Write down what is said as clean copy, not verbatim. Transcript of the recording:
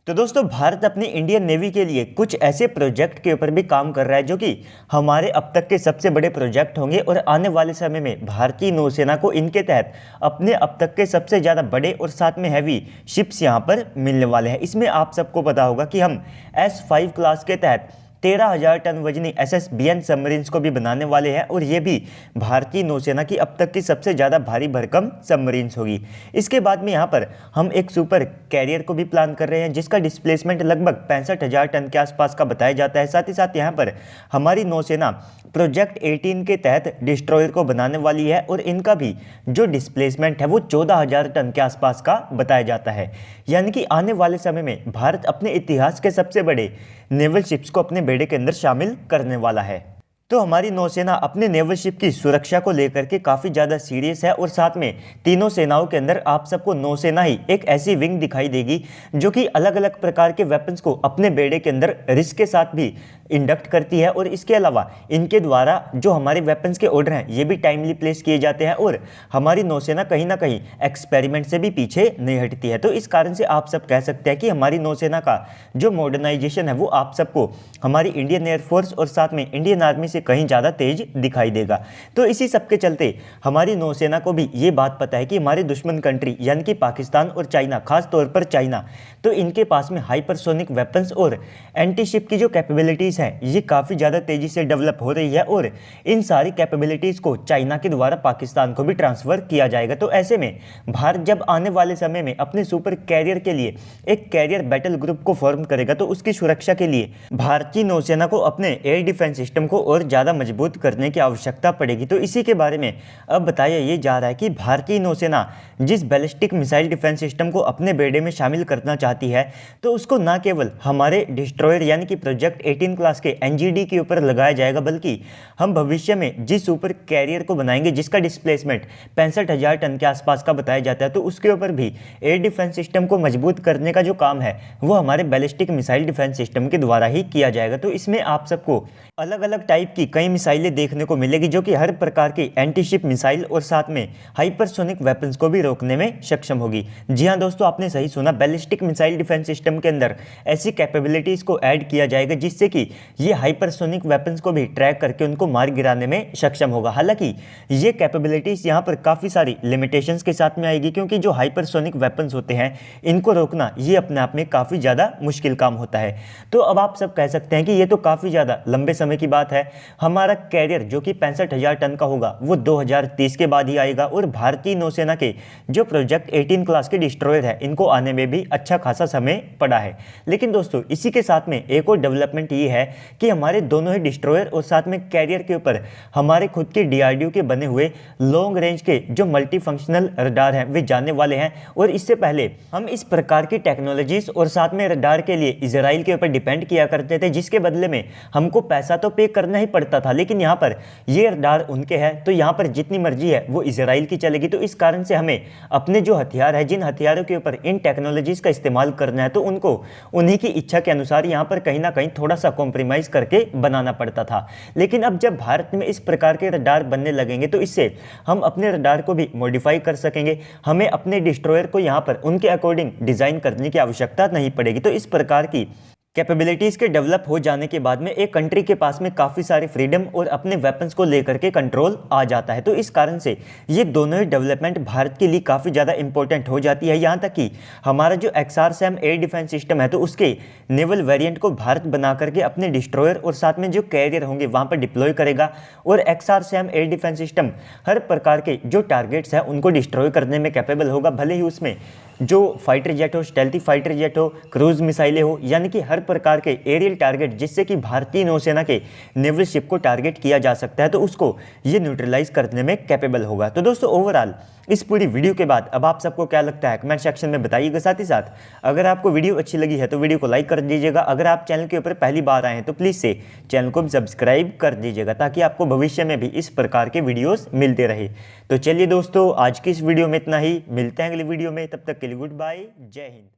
तो दोस्तों भारत अपनी इंडियन नेवी के लिए कुछ ऐसे प्रोजेक्ट के ऊपर भी काम कर रहा है जो कि हमारे अब तक के सबसे बड़े प्रोजेक्ट होंगे और आने वाले समय में भारतीय नौसेना को इनके तहत अपने अब तक के सबसे ज़्यादा बड़े और साथ में हैवी शिप्स यहाँ पर मिलने वाले हैं। इसमें आप सबको पता होगा कि हम S5 क्लास के तहत 13,000 टन वजनी SSBN सबमरीन्स को भी बनाने वाले हैं और ये भी भारतीय नौसेना की अब तक की सबसे ज़्यादा भारी भरकम सबमरीन्स होगी। इसके बाद में यहाँ पर हम एक सुपर कैरियर को भी प्लान कर रहे हैं जिसका डिस्प्लेसमेंट लगभग 65,000 टन के आसपास का बताया जाता है। साथ ही साथ यहाँ पर हमारी नौसेना प्रोजेक्ट 18 के तहत डिस्ट्रॉयर को बनाने वाली है और इनका भी जो डिस्प्लेसमेंट है वो 14,000 टन के आसपास का बताया जाता है। यानी कि आने वाले समय में भारत अपने इतिहास के सबसे बड़े नेवल शिप्स को अपने बेड़े के अंदर शामिल करने वाला है। तो हमारी नौसेना अपने नेवल शिप की सुरक्षा को लेकर के काफ़ी ज़्यादा सीरियस है और साथ में तीनों सेनाओं के अंदर आप सबको नौसेना ही एक ऐसी विंग दिखाई देगी जो कि अलग अलग प्रकार के वेपन्स को अपने बेड़े के अंदर रिस्क के साथ भी इंडक्ट करती है और इसके अलावा इनके द्वारा जो हमारे वेपन्स के ऑर्डर हैं ये भी टाइमली प्लेस किए जाते हैं और हमारी नौसेना कहीं ना कहीं एक्सपेरिमेंट से भी पीछे नहीं हटती है। तो इस कारण से आप सब कह सकते हैं कि हमारी नौसेना का जो मॉडर्नाइजेशन है वो आप सबको हमारी इंडियन एयरफोर्स और साथ में इंडियन आर्मी से कहीं ज़्यादा तेज दिखाई देगा। तो इसी सब के चलते हमारी नौसेना को भी ये बात पता है कि हमारे दुश्मन कंट्री यानी कि पाकिस्तान और चाइना, खास तौर पर चाइना, तो इनके पास में हाइपरसोनिक वेपन्स और एंटी शिप की जो कैपेबिलिटीज़ हैं ये काफ़ी ज़्यादा तेज़ी से डेवलप हो रही है और इन सारी कैपेबिलिटीज़ को चाइना के द्वारा पाकिस्तान को भी ट्रांसफ़र किया जाएगा। तो ऐसे में भारत जब आने वाले समय में अपने सुपर कैरियर के लिए एक कैरियर बैटल ग्रुप को फॉर्म करेगा तो उसकी सुरक्षा के लिए भारतीय नौसेना को अपने एयर डिफेंस सिस्टम को और ज़्यादा मजबूत करने की आवश्यकता पड़ेगी। तो इसी के बारे में अब बताया ये जा रहा है कि भारतीय नौसेना जिस बैलिस्टिक मिसाइल डिफेंस सिस्टम को अपने बेड़े में शामिल करना चाहती है तो उसको न केवल हमारे डिस्ट्रॉयर यानी कि प्रोजेक्ट 18 क्लास के NGD के ऊपर लगाया जाएगा बल्कि हम भविष्य में जिस सुपर कैरियर को बनाएंगे जिसका डिस्प्लेसमेंट 65,000 टन के आसपास का बताया जाता है तो उसके ऊपर भी एयर डिफेंस सिस्टम को मजबूत करने का जो काम है वो हमारे बैलिस्टिक मिसाइल डिफेंस सिस्टम के द्वारा ही किया जाएगा। तो इसमें आप सबको अलग अलग टाइप की कई मिसाइलें देखने को मिलेगी जो कि हर प्रकार की एंटी शिप मिसाइल और साथ में हाइपरसोनिक वेपन्स को भी रोकने में सक्षम होगी। जी हाँ दोस्तों, आपने सही सुना, बैलिस्टिक मिसाइल डिफेंस सिस्टम के अंदर ऐसी कैपेबिलिटीज़ को ऐड किया जाएगा जिससे कि ये हाइपरसोनिक वेपन्स को भी ट्रैक करके उनको मार गिराने में सक्षम होगा। हालांकि ये कैपेबिलिटीज़ यहाँ पर काफ़ी सारी लिमिटेशंस के साथ में आएगी क्योंकि जो हाइपरसोनिक वेपन्स होते हैं इनको रोकना ये अपने आप में काफ़ी ज़्यादा मुश्किल काम होता है। तो अब आप सब कह सकते हैं कि ये तो काफ़ी ज़्यादा लंबे समय की बात है, हमारा कैरियर जो कि 65,000 टन का होगा वो 2030 के बाद ही आएगा और भारतीय नौसेना के जो प्रोजेक्ट 18 क्लास के डिस्ट्रॉयर है इनको आने में भी अच्छा खासा समय पड़ा है। लेकिन दोस्तों इसी के साथ में एक और डेवलपमेंट ये है कि हमारे दोनों ही डिस्ट्रॉयर और साथ में कैरियर के ऊपर हमारे खुद के DRDO के बने हुए लॉन्ग रेंज के जो मल्टी फंक्शनल रडार हैं वे जाने वाले हैं। और इससे पहले हम इस प्रकार की टेक्नोलॉजीज और साथ में रडार के लिए इजराइल के ऊपर डिपेंड किया करते थे जिसके बदले में हमको पैसा तो पे करना ही पड़ता था, लेकिन यहाँ पर ये रडार उनके हैं तो यहाँ पर जितनी मर्जी है वो इजराइल की चलेगी। तो इस कारण से हमें अपने जो हथियार है जिन हथियारों के ऊपर इन टेक्नोलॉजीज का इस्तेमाल करना है तो उनको उन्हीं की इच्छा के अनुसार यहाँ पर कहीं ना कहीं थोड़ा सा कॉम्प्रोमाइज़ करके बनाना पड़ता था। लेकिन अब जब भारत में इस प्रकार के रडार बनने लगेंगे तो इससे हम अपने रडार को भी मॉडिफाई कर सकेंगे, हमें अपने डिस्ट्रॉयर को यहाँ पर उनके अकॉर्डिंग डिज़ाइन करने की आवश्यकता नहीं पड़ेगी। तो इस प्रकार की कैपेबिलिटीज़ के डेवलप हो जाने के बाद में एक कंट्री के पास में काफ़ी सारी फ्रीडम और अपने वेपन्स को लेकर के कंट्रोल आ जाता है। तो इस कारण से ये दोनों ही डेवलपमेंट भारत के लिए काफ़ी ज़्यादा इंपॉर्टेंट हो जाती है। यहाँ तक कि हमारा जो XRSAM एयर डिफेंस सिस्टम है तो उसके नेवल वेरिएंट को भारत बना करके अपने डिस्ट्रॉयर और साथ में जो कैरियर होंगे वहाँ पर डिप्लॉय करेगा और XRSAM एयर डिफेंस सिस्टम हर प्रकार के जो टारगेट्स हैं उनको डिस्ट्रॉय करने में कैपेबल होगा, भले ही उसमें जो फाइटर जेट हो, स्टेल्थी फाइटर जेट हो, क्रूज मिसाइलें हो, यानी कि हर प्रकार के एरियल टारगेट जिससे कि भारतीय नौसेना के नेवल शिप को टारगेट किया जा सकता है तो उसको ये न्यूट्रलाइज करने में कैपेबल होगा। तो दोस्तों ओवरऑल इस पूरी वीडियो के बाद अब आप सबको क्या लगता है कमेंट सेक्शन में बताइएगा। साथ ही साथ अगर आपको वीडियो अच्छी लगी है तो वीडियो को लाइक कर दीजिएगा। अगर आप चैनल के ऊपर पहली बार आए हैं तो प्लीज़ से चैनल को सब्सक्राइब कर दीजिएगा ताकि आपको भविष्य में भी इस प्रकार के वीडियोस मिलते रहे। तो चलिए दोस्तों आज की इस वीडियो में इतना ही, मिलते हैं अगली वीडियो में, तब तक के लिए गुड बाय, जय हिंद।